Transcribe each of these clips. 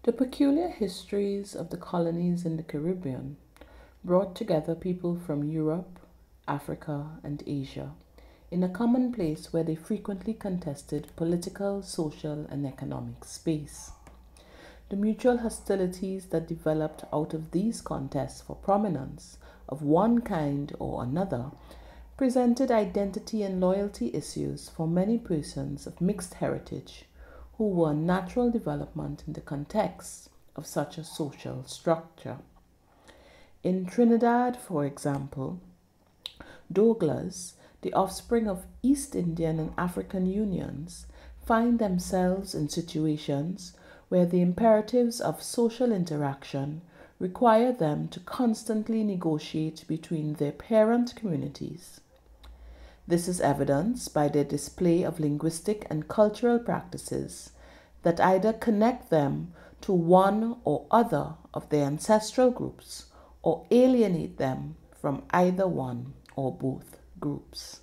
The peculiar histories of the colonies in the Caribbean brought together people from Europe, Africa, and Asia in a common place where they frequently contested political, social, and economic space. The mutual hostilities that developed out of these contests for prominence of one kind or another presented identity and loyalty issues for many persons of mixed heritage who were a natural development in the context of such a social structure. In Trinidad, for example, Douglas, the offspring of East Indian and African unions, find themselves in situations where the imperatives of social interaction require them to constantly negotiate between their parent communities. This is evidenced by their display of linguistic and cultural practices that either connect them to one or other of their ancestral groups or alienate them from either one or both groups.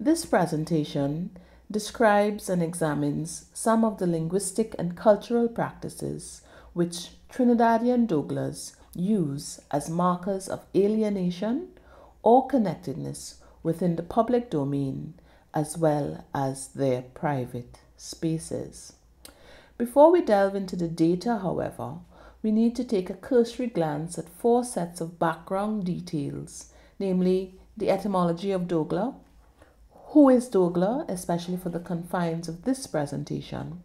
This presentation describes and examines some of the linguistic and cultural practices which Trinidadian Douglas use as markers of alienation or connectedness within the public domain as well as their private spaces. Before we delve into the data, however, we need to take a cursory glance at four sets of background details, namely the etymology of Douglas, who is Douglas, especially for the confines of this presentation,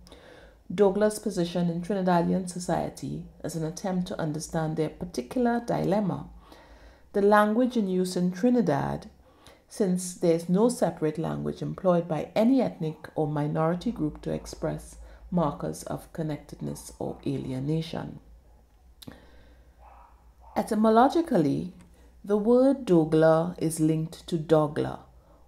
Douglas' position in Trinidadian society as an attempt to understand their particular dilemma, the language in use in Trinidad, since there is no separate language employed by any ethnic or minority group to express markers of connectedness or alienation. Etymologically, the word Douglas is linked to Dogla,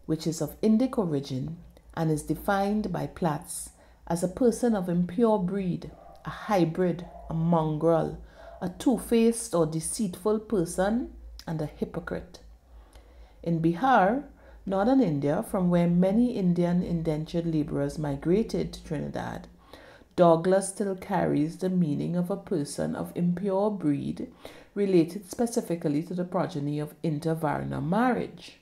which is of Indic origin and is defined by Platts as a person of impure breed, a hybrid, a mongrel, a two-faced or deceitful person, and a hypocrite. In Bihar, northern India, from where many Indian indentured laborers migrated to Trinidad, Douglas still carries the meaning of a person of impure breed related specifically to the progeny of intervarna marriage,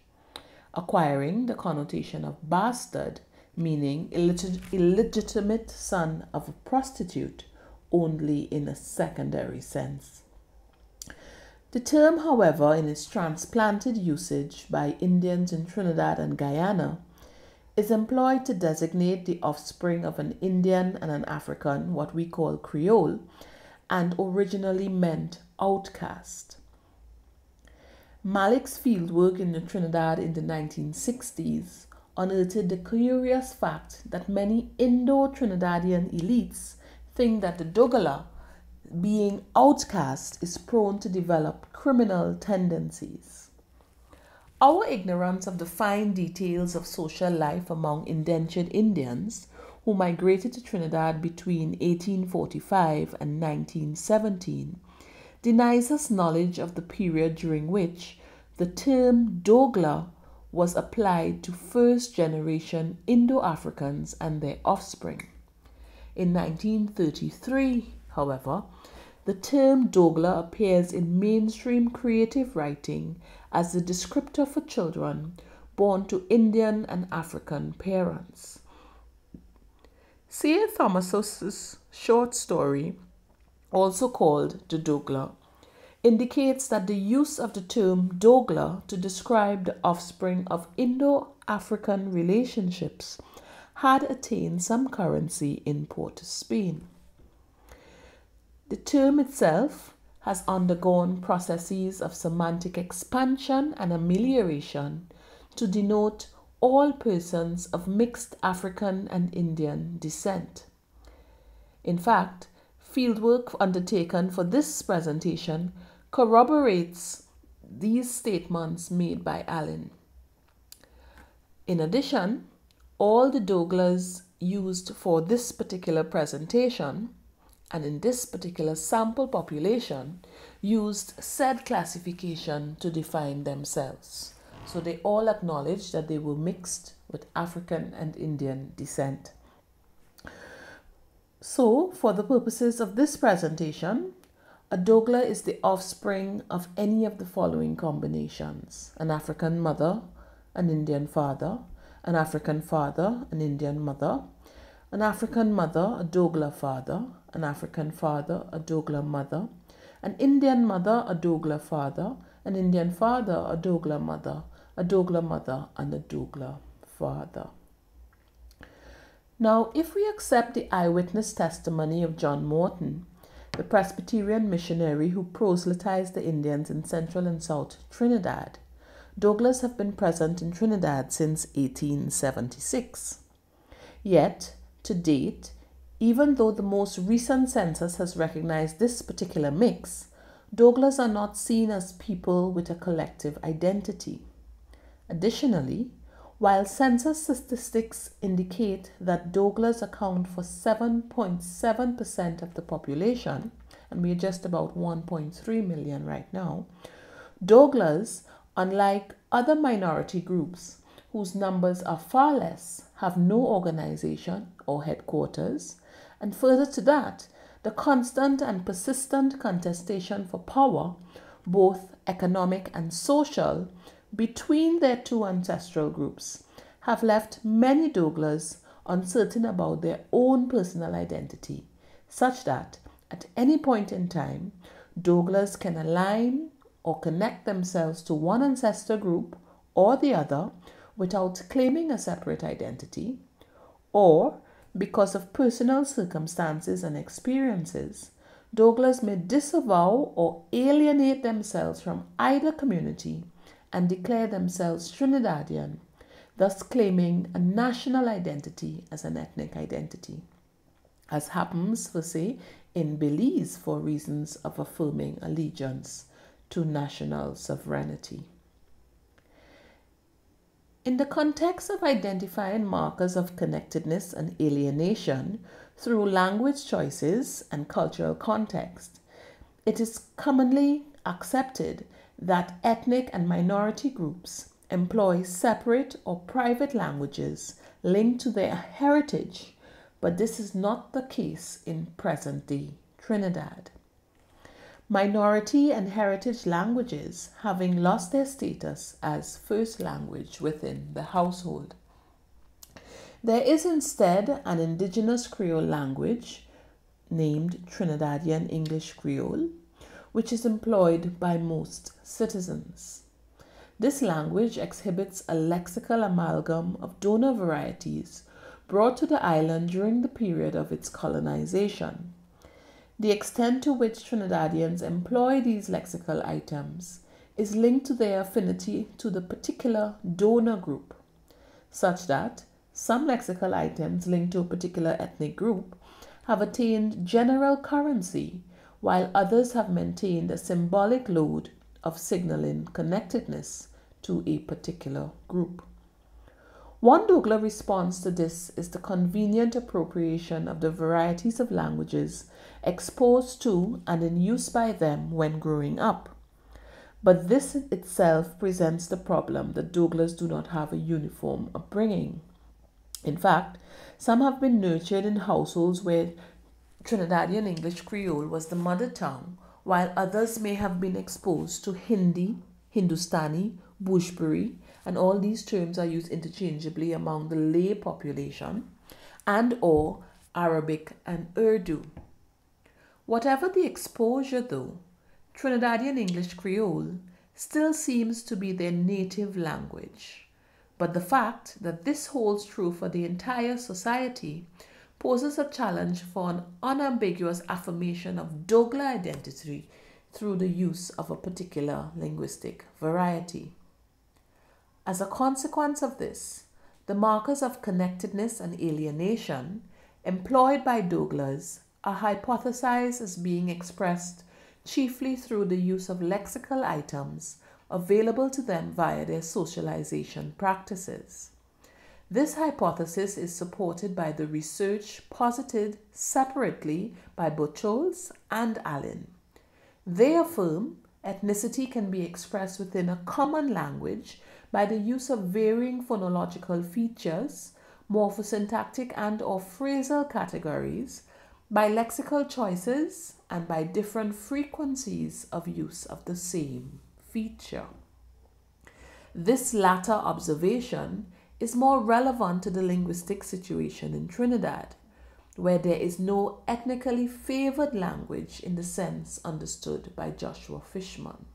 acquiring the connotation of bastard, meaning illegitimate son of a prostitute, only in a secondary sense. The term, however, in its transplanted usage by Indians in Trinidad and Guyana, is employed to designate the offspring of an Indian and an African, what we call Creole, and originally meant outcast. Malik's fieldwork in Trinidad in the 1960s unearthed the curious fact that many Indo-Trinidadian elites think that the Dogala, being outcast, is prone to develop criminal tendencies. Our ignorance of the fine details of social life among indentured Indians who migrated to Trinidad between 1845 and 1917 denies us knowledge of the period during which the term Dogla was applied to first-generation Indo-Africans and their offspring. In 1933, however, the term Dogla appears in mainstream creative writing as the descriptor for children born to Indian and African parents. C.A. Thomas's short story, also called The Dogla, indicates that the use of the term Dogla to describe the offspring of Indo-African relationships had attained some currency in Port Spain. The term itself has undergone processes of semantic expansion and amelioration to denote all persons of mixed African and Indian descent. In fact, fieldwork undertaken for this presentation corroborates these statements made by Allen. In addition, all the Douglas used for this particular presentation and in this particular sample population used said classification to define themselves. So they all acknowledged that they were mixed with African and Indian descent. So, for the purposes of this presentation, a Douglas is the offspring of any of the following combinations: an African mother, an Indian father, an African father, an Indian mother, an African mother, a Douglas father, an African father, a Douglas mother, an Indian mother, a Douglas father, an Indian father, a Douglas mother, a Douglas mother, and a Douglas father. Now, if we accept the eyewitness testimony of John Morton, the Presbyterian missionary who proselytized the Indians in Central and South Trinidad, Douglas have been present in Trinidad since 1876. Yet, to date, even though the most recent census has recognized this particular mix, Douglas are not seen as people with a collective identity. Additionally, while census statistics indicate that Douglas account for 7.7% of the population, and we're just about 1.3 million right now, Douglas, unlike other minority groups whose numbers are far less, have no organization or headquarters, and further to that, the constant and persistent contestation for power, both economic and social, between their two ancestral groups have left many Douglas uncertain about their own personal identity, such that at any point in time, Douglas can align or connect themselves to one ancestor group or the other without claiming a separate identity, or because of personal circumstances and experiences, Douglas may disavow or alienate themselves from either community and declare themselves Trinidadian, thus claiming a national identity as an ethnic identity, as happens, for say, in Belize for reasons of affirming allegiance to national sovereignty. In the context of identifying markers of connectedness and alienation through language choices and cultural context, it is commonly accepted that ethnic and minority groups employ separate or private languages linked to their heritage, but this is not the case in present-day Trinidad. Minority and heritage languages having lost their status as first language within the household. There is instead an indigenous Creole language named Trinidadian English Creole, which is employed by most citizens. This language exhibits a lexical amalgam of donor varieties brought to the island during the period of its colonization. The extent to which Trinidadians employ these lexical items is linked to their affinity to the particular donor group, such that some lexical items linked to a particular ethnic group have attained general currency, while others have maintained a symbolic load of signaling connectedness to a particular group. One Douglas response to this is the convenient appropriation of the varieties of languages exposed to and in use by them when growing up. But this itself presents the problem that Douglas do not have a uniform upbringing. In fact, some have been nurtured in households where Trinidadian English Creole was the mother tongue, while others may have been exposed to Hindi, Hindustani, Bhojpuri, and all these terms are used interchangeably among the lay population, and or Arabic and Urdu. Whatever the exposure though, Trinidadian English Creole still seems to be their native language. But the fact that this holds true for the entire society poses a challenge for an unambiguous affirmation of Douglas identity through the use of a particular linguistic variety. As a consequence of this, the markers of connectedness and alienation employed by Douglas are hypothesized as being expressed chiefly through the use of lexical items available to them via their socialization practices. This hypothesis is supported by the research posited separately by Buchholz and Allen. They affirm ethnicity can be expressed within a common language by the use of varying phonological features, morphosyntactic and or phrasal categories, by lexical choices and by different frequencies of use of the same feature. This latter observation is more relevant to the linguistic situation in Trinidad, where there is no ethnically favored language in the sense understood by Joshua Fishman.